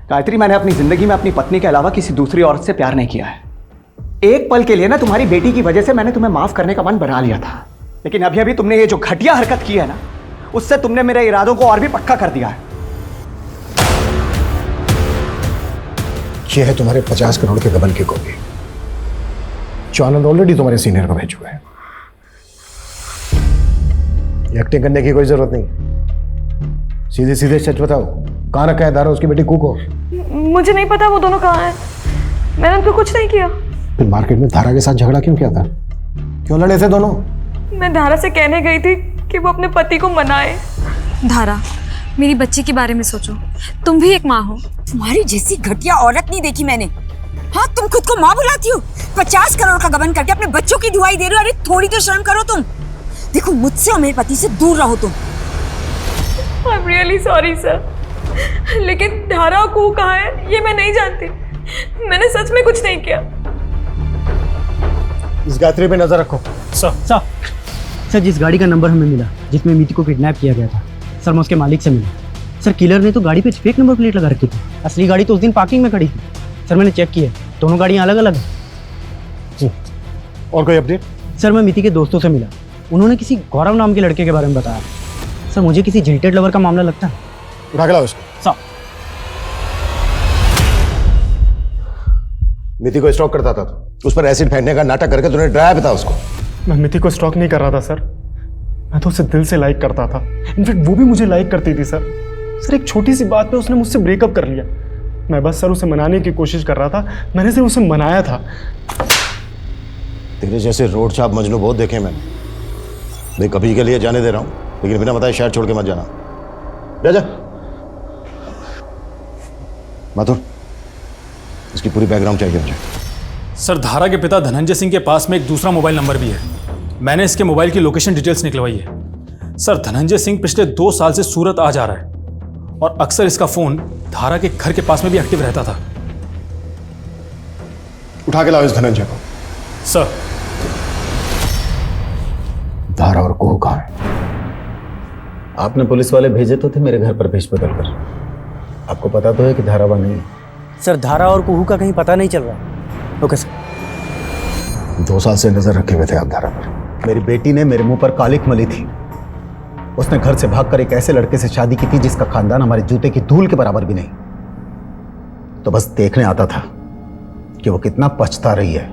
गायत्री मैंने अपनी जिंदगी में अपनी पत्नी के अलावा किसी दूसरी औरत से प्यार नहीं किया है। एक पल के लिए ना तुम्हारी बेटी की वजह से मैंने तुम्हें माफ करने का मन बना लिया था, लेकिन अभी अभी तुमने ये जो घटिया हरकत की है ना, उससे तुमने मेरे इरादों को और भी पक्का कर दिया है। ये है तुम्हारे 50 करोड़ के गबन की कॉपी जो आनंद ऑलरेडी तुम्हारे सीनियर को भेज चुका है। एक्टिंग करने की कोई जरूरत नहीं, सीधे सीधे सच बताओ, कहाँ रखा है धारा उसकी बेटी कू को? मुझे नहीं पता वो दोनों कहाँ हैं, मैंने उनको कुछ नहीं किया। फिर मार्केट में धारा के साथ झगड़ा क्यों किया था? क्यों लड़े थे दोनों? मैं धारा से कहने गई थी कि वो अपने पति को मनाए। धारा मेरी बच्ची के बारे में सोचो, तुम भी एक माँ हो। तुम्हारी जैसी घटिया औरत नहीं देखी मैंने। हाँ तुम खुद को माँ बुलाती हो, 50 करोड़ का गबन करके अपने बच्चों की दुआई दे रहे हो। अरे थोड़ी तो शर्म करो तुम। देखो मुझसे और मेरे पति से दूर रहो तुम। I'm really sorry सर, लेकिन धारा को कहाँ है ये मैं नहीं जानती। मैंने सच में कुछ नहीं किया। इस गायत्री पे नजर रखो। सर सर जिस गाड़ी का नंबर हमें मिला जिसमें मीति को किडनैप किया गया था, सर मैं उसके मालिक से मिला। सर किलर ने तो गाड़ी पे फेक नंबर प्लेट लगा रखी थी। असली गाड़ी तो उस दिन पार्किंग में खड़ी थी। सर मैंने चेक किया, दोनों गाड़ियाँ अलग अलग हैं। जी, और कोई अपडेट? सर मैं मीति के दोस्तों से मिला, उन्होंने किसी गौरव नाम के लड़के के बारे में बताया। सर मुझे किसी जिल्टेड लवर का मामला लगता है। उठा के लाओ उसको। सर मिति को स्टॉक करता था तो उस पर एसिड फेंकने का नाटक करके तूने डराया भी था उसको। मैं मिति को स्टॉक नहीं कर रहा था सर, मैं तो उसे दिल से लाइक करता था। इनफैक्ट वो भी मुझे लाइक करती थी सर। सर एक छोटी सी बात पे उसने मुझसे ब्रेकअप कर लिया। मैं बस सर उसे मनाने की कोशिश कर रहा था, मैंने सिर्फ उसे मनाया था। तेरे जैसे रोड छाप मजनू बहुत देखे मैंने। देख कभी के लिए जाने दे रहा हूँ, लेकिन बिना बताए शहर छोड़ के मत जाना। जा माथुर, इसकी पूरी बैकग्राउंड चाहिए मुझे। सर धारा के पिता धनंजय सिंह के पास में एक दूसरा मोबाइल नंबर भी है। मैंने इसके मोबाइल की लोकेशन डिटेल्स निकलवाई है। सर धनंजय सिंह पिछले 2 साल से सूरत आ जा रहा है और अक्सर इसका फोन धारा के घर के पास में भी एक्टिव रहता था। उठा के लाओ इस धनंजय को। सर धारा और कोह कहाँ है? आपने पुलिस वाले भेजे तो थे मेरे घर पर भेज बदल कर। आपको पता तो है कि धारा वहाँ नहीं है। सर धारा और कुहू का कहीं पता नहीं चल रहा। Okay sir. 2 साल से नजर रखे हुए थे आप धारा पर। मेरी बेटी ने मेरे मुंह पर कालिक मली थी। उसने घर से भागकर एक ऐसे लड़के से शादी की थी जिसका खानदान हमारे जूते की धूल के बराबर भी नहीं। तो बस देखने आता था कि वो कितना पछता रही है।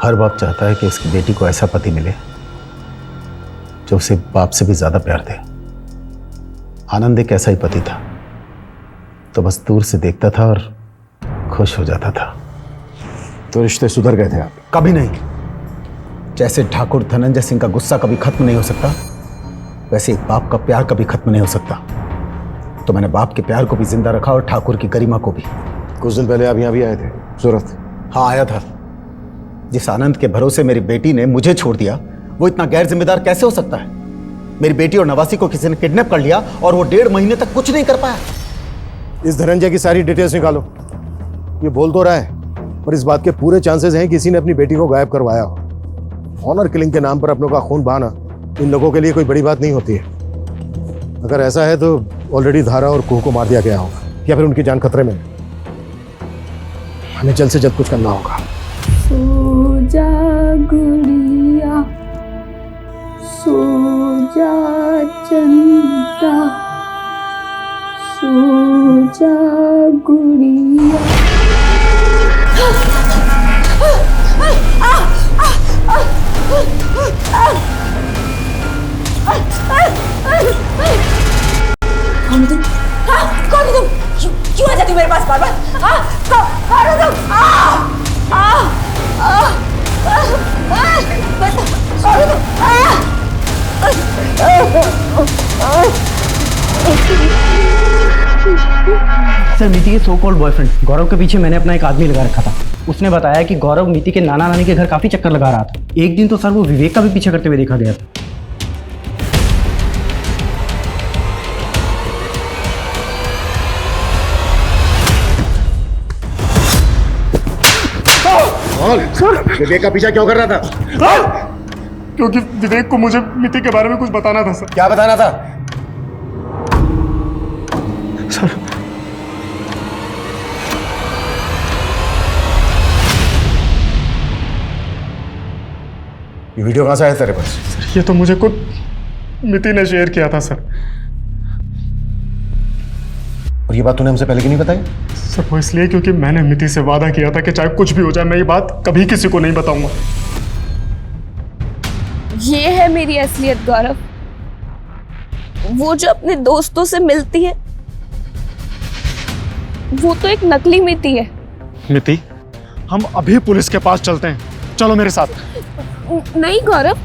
हर बाप चाहता है कि उसकी बेटी को ऐसा पति मिले जो उसे बाप से भी ज्यादा प्यार दे। आनंद एक ऐसा ही पति था, तो बस दूर से देखता था और खुश हो जाता था। तो रिश्ते सुधर गए थे आप? कभी नहीं। जैसे ठाकुर धनंजय सिंह का गुस्सा कभी खत्म नहीं हो सकता, वैसे एक बाप का प्यार कभी खत्म नहीं हो सकता। तो मैंने बाप के प्यार को भी जिंदा रखा और ठाकुर की गरिमा को भी। कुछ दिन पहले आप यहाँ भी आए थे सूरत? हाँ आया था। जिस आनंद के भरोसे मेरी बेटी ने मुझे छोड़ दिया, वो इतना गैर जिम्मेदार कैसे हो सकता है? मेरी बेटी और नवासी को किसी ने किडनैप कर लिया और वो 1.5 महीने तक कुछ नहीं कर पाया। इस धनंजय की सारी डिटेल्स निकालो। ये बोल तो रहा है, पर इस बात के पूरे चांसेस हैं किसी ने अपनी बेटी को गायब करवाया हो। ऑनर किलिंग के नाम पर अपनों का खून बहाना इन लोगों के लिए कोई बड़ी बात नहीं होती है। अगर ऐसा है तो ऑलरेडी धारा और कुह को मार दिया गया होगा या फिर उनकी जान खतरे में। हमें जल्द से जल्द कुछ करना होगा। सो जा गुड़िया, सो जा चंदा, सो जा गुड़िया। कौन हो तुम? कौन हो तुम? क्यों आ जाती हो मेरे पास बार बार? कौन हो तुम? सर मीति के सो कॉल्ड बॉयफ्रेंड गौरव के पीछे मैंने अपना एक आदमी लगा रखा था। उसने बताया कि गौरव मीति के नाना नानी के घर काफी चक्कर लगा रहा था। एक दिन तो सर वो विवेक का भी पीछा करते हुए देखा गया था। विवेक का पीछा क्यों कर रहा था? क्योंकि विवेक को मुझे मिति के बारे में कुछ बताना था सर। क्या बताना था? सर ये वीडियो कहां से आया तेरे पास? ये तो मुझे खुद मिति ने शेयर किया था सर। और ये बात तूने हमसे पहले क्यों नहीं बताई? सर वो इसलिए क्योंकि मैंने मिति से वादा किया था कि चाहे कुछ भी हो जाए मैं ये बात कभी किसी को नहीं बताऊंगा। ये है मेरी असलियत गौरव, वो जो अपने दोस्तों से मिलती है वो तो एक नकली मिति है। मिति, हम अभी पुलिस के पास चलते हैं, चलो मेरे साथ। नहीं गौरव,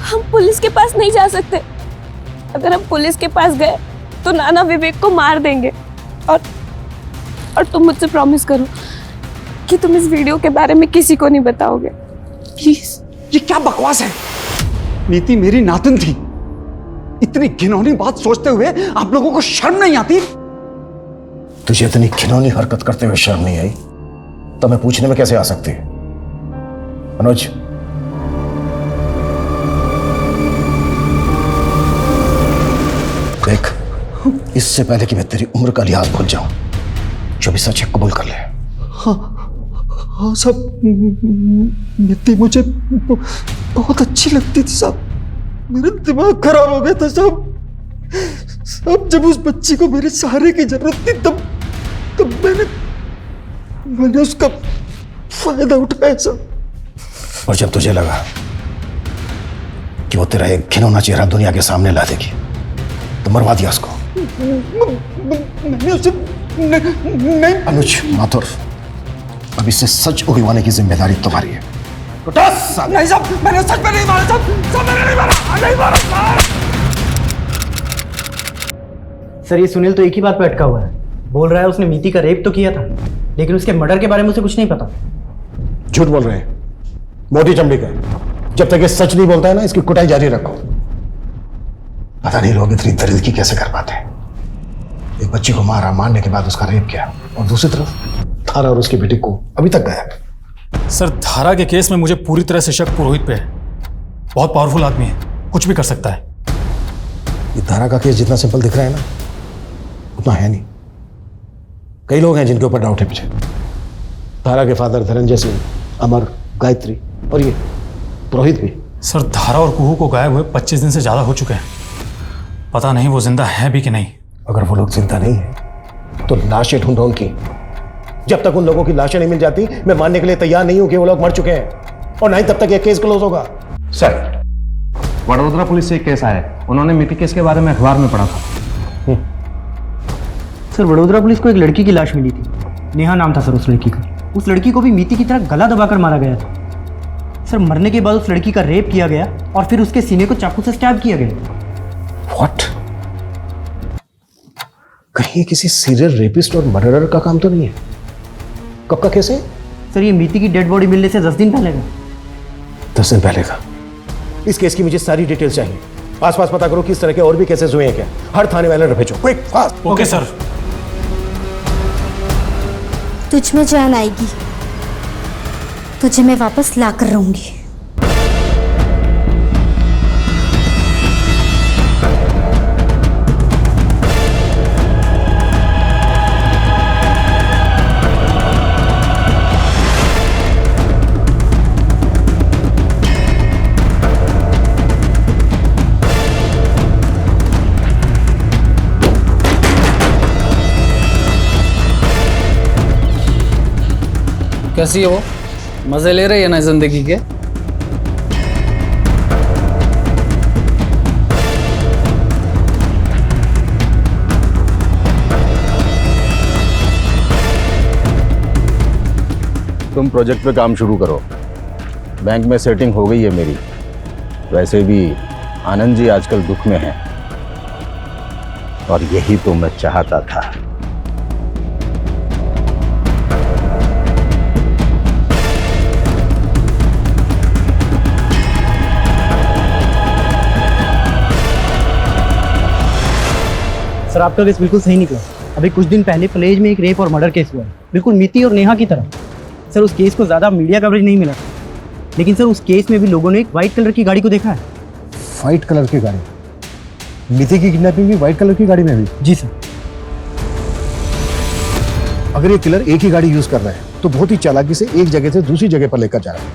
हम पुलिस के पास नहीं जा सकते। अगर हम पुलिस के पास गए तो नाना विवेक को मार देंगे। और तुम मुझसे प्रॉमिस करो कि तुम इस वीडियो के बारे में किसी को नहीं बताओगे, प्लीज। ये क्या बकवास है? नीति मेरी नातिन थी। इतनी घिनौनी बात सोचते हुए आप लोगों को शर्म नहीं आती? तुझे इतनी घिनौनी हरकत करते हुए शर्म नहीं आई? तो मैं पूछने में कैसे आ सकती है? मनोज, देख, इससे पहले कि मैं तेरी उम्र का लिहाज भूल जाऊं, जो भी सच है कबूल कर ले। हाँ साहब, मित्ती मुझे बहुत अच्छी लगती थी साहब। मेरा दिमाग खराब हो गया था साहब। साहब, जब उस बच्ची को मेरे सहारे की जरूरत थी तब मैंने उसका फायदा उठाया साहब। और जब तुझे लगा कि वो तेरा एक घिनौना चेहरा दुनिया के सामने ला देगी तो मरवा दिया उसको। मैंने उसे नहीं। अनुज माथुर, अब इससे सच उगलवाने की जिम्मेदारी तुम्हारी है। नहीं साहब, मैंने सच में नहीं मारा साहब, मैंने नहीं मारा। सर, ये सुनील तो एक ही बात पे अटका हुआ है। बोल रहा है उसने मीति का रेप तो किया था, लेकिन उसके मर्डर के बारे में उसे कुछ नहीं पता। झूठ बोल रहे हैं, मोटी चमड़ी का। जब तक ये सच नहीं बोलता है ना, इसकी कुटाई जारी रखो। पता नहीं लोग इतनी दरिद्री कैसे कर पाते हैं। एक बच्ची को मारा, मारने के बाद उसका रेप किया, और दूसरी तरफ धारा और उसकी बेटी को अभी तक गायब। सर, धारा के केस में मुझे पूरी तरह से शक पुरोहित पे है। बहुत पावरफुल आदमी है, कुछ भी कर सकता है। ये धारा का केस जितना सिंपल दिख रहा है ना, उतना है नहीं। कई लोग हैं जिनके ऊपर डाउट है मुझे। धारा के फादर धनंजय सिंह, अमर, गायत्री और ये पुरोहित भी। सर, धारा और कुहू को गायब हुए 25 दिन से ज्यादा हो चुके हैं। पता नहीं वो जिंदा है भी कि नहीं। अगर वो लोग जिंदा नहीं है तो लाशें ढूंढो उनकी। जब तक उन लोगों की लाशें नहीं मिल जाती, मैं मानने के लिए तैयार नहीं हूं कि वो लोग मर चुके हैं, और नहीं तब तक ये केस क्लोज होगा। सर, वडोदरा पुलिस से एक केस आया है। उन्होंने मीति केस के बारे में अखबार में पढ़ा था। सर, वडोदरा पुलिस को एक लड़की की लाश मिली थी। नेहा नाम था सर उस लड़की का। उस लड़की को भी मीति की तरह गला दबाकर मारा गया था। सर, मरने के बाद उस लड़की का रेप किया गया और फिर उसके सीने को चाकू से स्टैब किया गया। व्हाट? कहीं किसी सीरियल रेपिस्ट और मर्डरर का काम तो नहीं है? कब का केस है? सर, ये मीति की डेड बॉडी मिलने से 10 दिन पहले का। 10 दिन पहले का? इस केस की मुझे सारी डिटेल चाहिए। आसपास पता करो किस तरह के और भी केसेस हुए हैं क्या। हर थाने वाले भेजो, क्विक, फास्ट। Okay sir. तुझ में जान आएगी, तुझे मैं वापस ला कर रहूंगी। कैसी है वो? मजे ले रही है ना जिंदगी के? तुम प्रोजेक्ट पे काम शुरू करो। बैंक में सेटिंग हो गई है मेरी। वैसे भी आनंद जी आजकल दुख में हैं, और यही तो मैं चाहता था। सर, आपका केस बिल्कुल सही निकला। अभी कुछ दिन पहले कॉलेज में एक रेप और मर्डर केस हुआ है, बिल्कुल मीति और नेहा की तरह। सर, उस केस को ज़्यादा मीडिया कवरेज नहीं मिला, लेकिन सर उस केस में भी लोगों ने एक वाइट कलर की गाड़ी को देखा है। व्हाइट कलर की गाड़ी? मीति की किडनैपिंग भी व्हाइट कलर की गाड़ी में हुई? जी सर। अगर ये किलर एक ही गाड़ी यूज कर रहा है तो बहुत ही चालाकी से एक जगह से दूसरी जगह पर लेकर जा रहा है।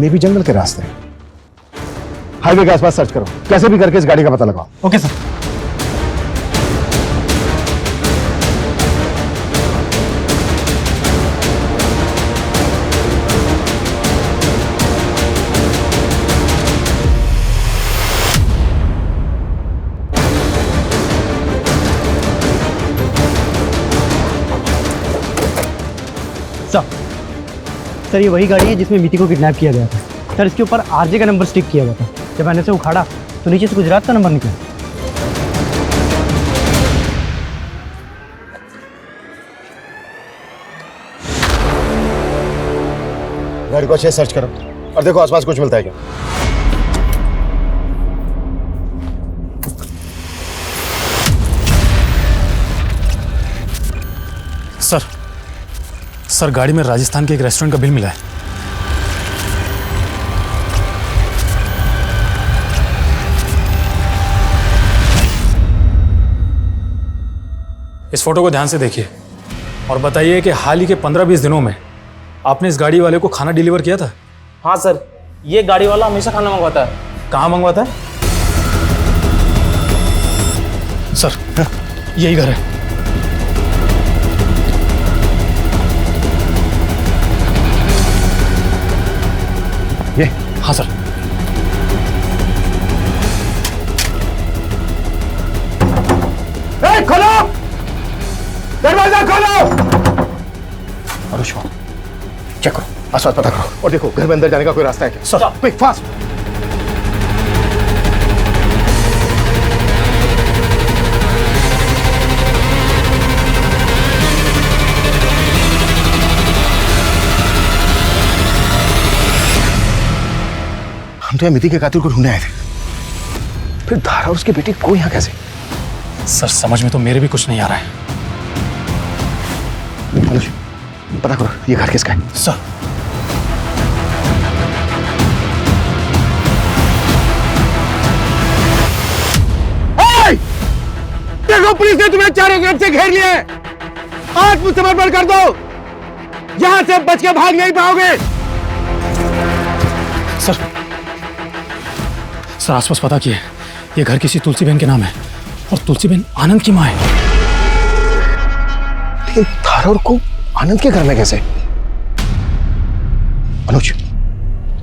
मे भी जंगल के रास्ते। हाईवे के आसपास सर्च करो, कैसे भी करके इस गाड़ी का पता लगाओ। Okay sir. सर, ये वही गाड़ी है जिसमें मीति को किडनैप किया गया था। सर, इसके ऊपर आरजे का नंबर स्टिक किया गया था। जब मैंने इसे उखाड़ा तो नीचे से गुजरात का नंबर निकला। गाड़ी को अच्छे से सर्च करो और देखो आसपास कुछ मिलता है क्या। सर, सर गाड़ी में राजस्थान के एक रेस्टोरेंट का बिल मिला है। इस फोटो को ध्यान से देखिए और बताइए कि हाल ही के 15-20 दिनों में आपने इस गाड़ी वाले को खाना डिलीवर किया था? हाँ सर, ये गाड़ी वाला हमेशा खाना मंगवाता है। कहाँ मंगवाता है? सर यही घर है। ये? हाँ सर। खोलो, दरवाजा खोलो। अरुष, चेक करो, आसपास पता करो और देखो घर में अंदर जाने का कोई रास्ता है क्या? Sir quick fast. हम तो मिति के कातिल को ढूंढने आए थे, फिर धारा उसकी बेटी को यहाँ कैसे? सर समझ में तो मेरे भी कुछ नहीं आ रहा है। अनुज, पता करो ये घर किसका है? सर देखो पुलिस ने तुम्हें चारों तरफ से घेर लिया है। आत्मसमर्पण कर दो, यहां से बच के भाग नहीं पाओगे। सर आसपास पता किए, ये घर किसी तुलसी बहन के नाम है और तुलसी बहन आनंद की मां है। लेकिन धारा और को आनंद के घर में कैसे? अनुज,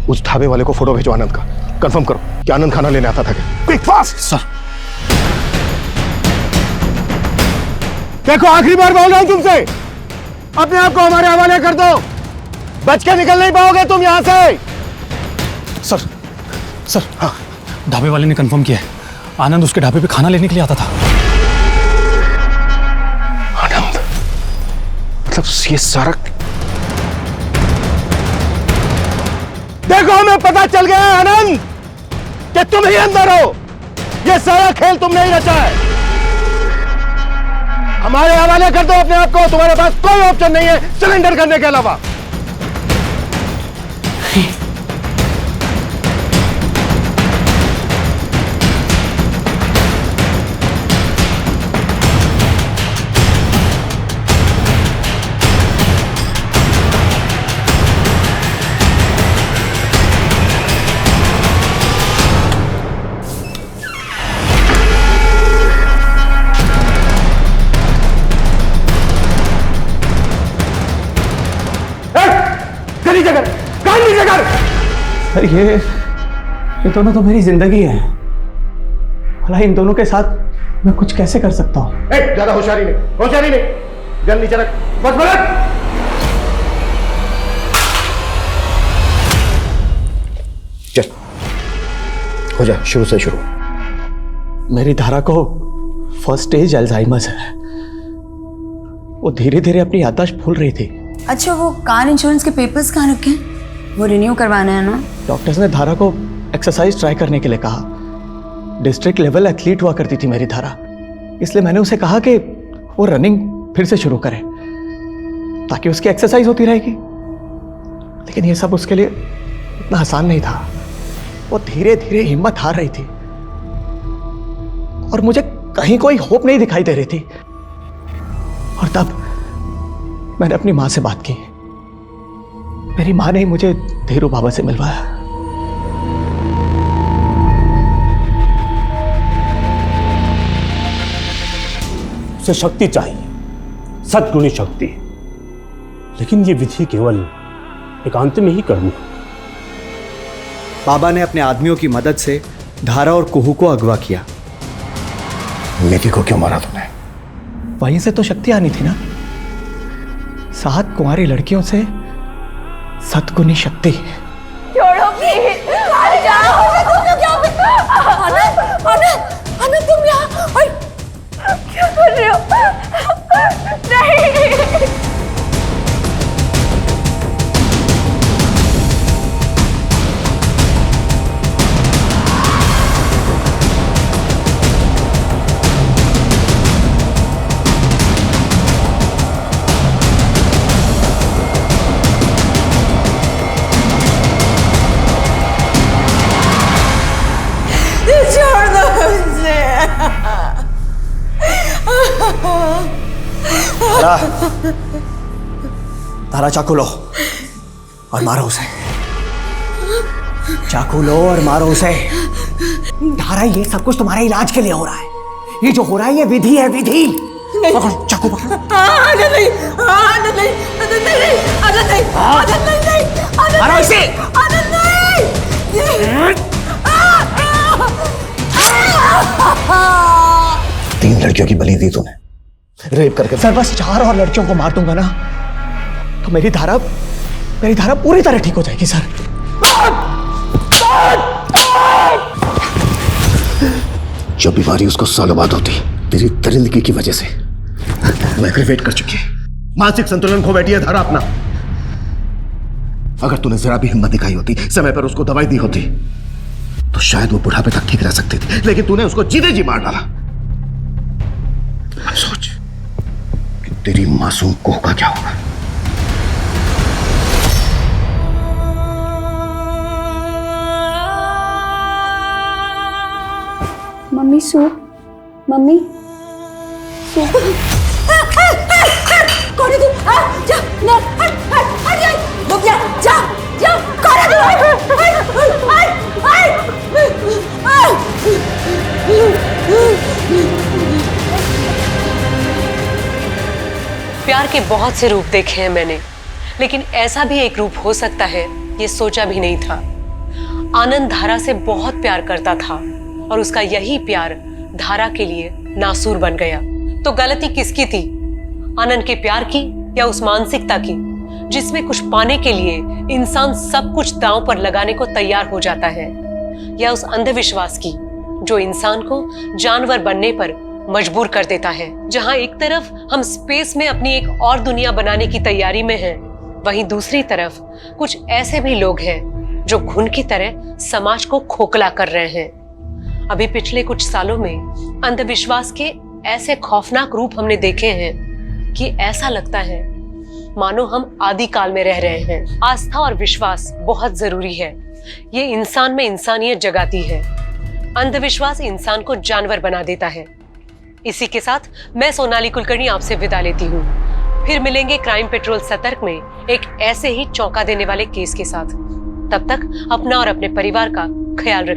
उस ढाबे वाले को फोटो भेजो आनंद का, कंफर्म करो कि आनंद खाना लेने आता था क्या? Quick fast. सर देखो आखिरी बार बोल रहा हूं तुमसे, अपने आप को हमारे हवाले कर दो, बच के निकल नहीं पाओगे तुम यहां से। सर हाँ, ढाबे वाले ने कंफर्म किया है, आनंद उसके ढाबे पे खाना लेने के लिए आता था। आनंद? मतलब ये सारा? देखो हमें पता चल गया है आनंद कि तुम ही अंदर हो, ये सारा खेल तुमने ही रचा है। हमारे हवाले कर दो अपने आप को, तुम्हारे पास कोई ऑप्शन नहीं है सरेंडर करने के अलावा। सर ये दोनों तो मेरी जिंदगी है, भला इन दोनों के साथ मैं कुछ कैसे कर सकता हूँ? ज्यादा होशियारी नहीं, गन नीचे रख, बस बलट। चल हो जा, शुरू से शुरू। मेरी धारा को फर्स्ट स्टेज अल्जाइमर्स है, वो धीरे धीरे अपनी याददाश्त भूल रही थी। अच्छा, वो कार इंश्योरेंस के पेपर्स कहाँ रखे हैं? वो रिन्यू करवाना है ना? डॉक्टर्स ने धारा को एक्सरसाइज ट्राई करने के लिए कहा। डिस्ट्रिक्ट लेवल एथलीट हुआ करती थी मेरी धारा, इसलिए मैंने उसे कहा कि वो रनिंग फिर से शुरू करे ताकि उसकी एक्सरसाइज होती रहेगी। लेकिन ये सब उसके लिए इतना आसान नहीं था, वो धीरे धीरे हिम्मत हार रही थी और मुझे कहीं कोई होप नहीं दिखाई दे रही थी। और तब मैंने अपनी माँ से बात की। मेरी माँ ने मुझे धीरू बाबा से मिलवाया। उसे शक्ति चाहिए, सद्गुणी शक्ति, लेकिन ये विधि केवल एकांत में ही करनी हो। बाबा ने अपने आदमियों की मदद से धारा और कुहू को अगवा किया। मिति को क्यों मारा तुमने? वहीं से तो शक्ति आनी थी ना, 7 कुंवारी लड़कियों से सद्गुणी शक्ति। छोड़ो प्लीज, अरे जाओ, तुम क्या आनंद तुम यहाँ क्या कर रहे हो? नहीं। धारा, धारा चाकू लो और मारो उसे। चाकू लो और मारो उसे। धारा, ये सब कुछ तुम्हारे इलाज के लिए हो रहा है। ये जो हो रहा है ये विधि है, विधि। पकड़ो, चाकू पकड़ो। आनंद नहीं, आनंद नहीं, आनंद नहीं, आनंद नहीं, आनंद नहीं, मारो इसे। आनंद नहीं। 3 लड़कियों की बलि दी तूने, रेप करके। सर बस 4 और लड़कियों को मार दूंगा ना तो मेरी धारा पूरी तरह ठीक हो जाएगी सर। जो बीमारी उसको सालों बाद होती, तेरी दरिंदगी की वजह से वो एग्रीवेट कर चुकी है। मानसिक संतुलन खो बैठी है धारा अपना। अगर तूने जरा भी हिम्मत दिखाई होती, समय पर उसको दवाई दी होती, तो शायद वो बुढ़ापे तक ठीक रह सकती थी। लेकिन तूने उसको जीते जी मार डाला। अब सोच कि तेरी मासूम कोह का क्या होगा। Mummy soup, mummy soup. कौन है तू? जा, ना, हट, रुक जा, जा, जा, कौन है तू? प्यार के बहुत से रूप देखे हैं मैंने, लेकिन ऐसा भी एक रूप हो सकता है ये सोचा भी नहीं था। आनंद धारा से बहुत प्यार करता था और उसका यही प्यार धारा के लिए नासूर बन गया। तो गलती किसकी थी, आनंद के प्यार की या उस मानसिकता की जिसमें कुछ पाने के लिए इंसान सब कुछ दांव पर लगाने को तैयार हो जाता है, या उस अंधविश्वास की जो इंसान को जानवर बनने पर मजबूर कर देता है। जहां एक तरफ हम स्पेस में अपनी एक और दुनिया बनाने की तैयारी में हैं, वहीं दूसरी तरफ कुछ ऐसे भी लोग हैं जो घुन की तरह समाज को खोखला कर रहे हैं। अभी पिछले कुछ सालों में अंधविश्वास के ऐसे खौफनाक रूप हमने देखे हैं कि ऐसा लगता है मानो हम आदि काल में रह रहे हैं। आस्था और विश्वास बहुत जरूरी है, ये इंसान में इंसानियत जगाती है। अंधविश्वास इंसान को जानवर बना देता है। इसी के साथ मैं सोनाली कुलकर्णी आपसे विदा लेती हूँ। फिर मिलेंगे क्राइम पेट्रोल सतर्क में एक ऐसे ही चौंका देने वाले केस के साथ। तब तक अपना और अपने परिवार का ख्याल रखिए।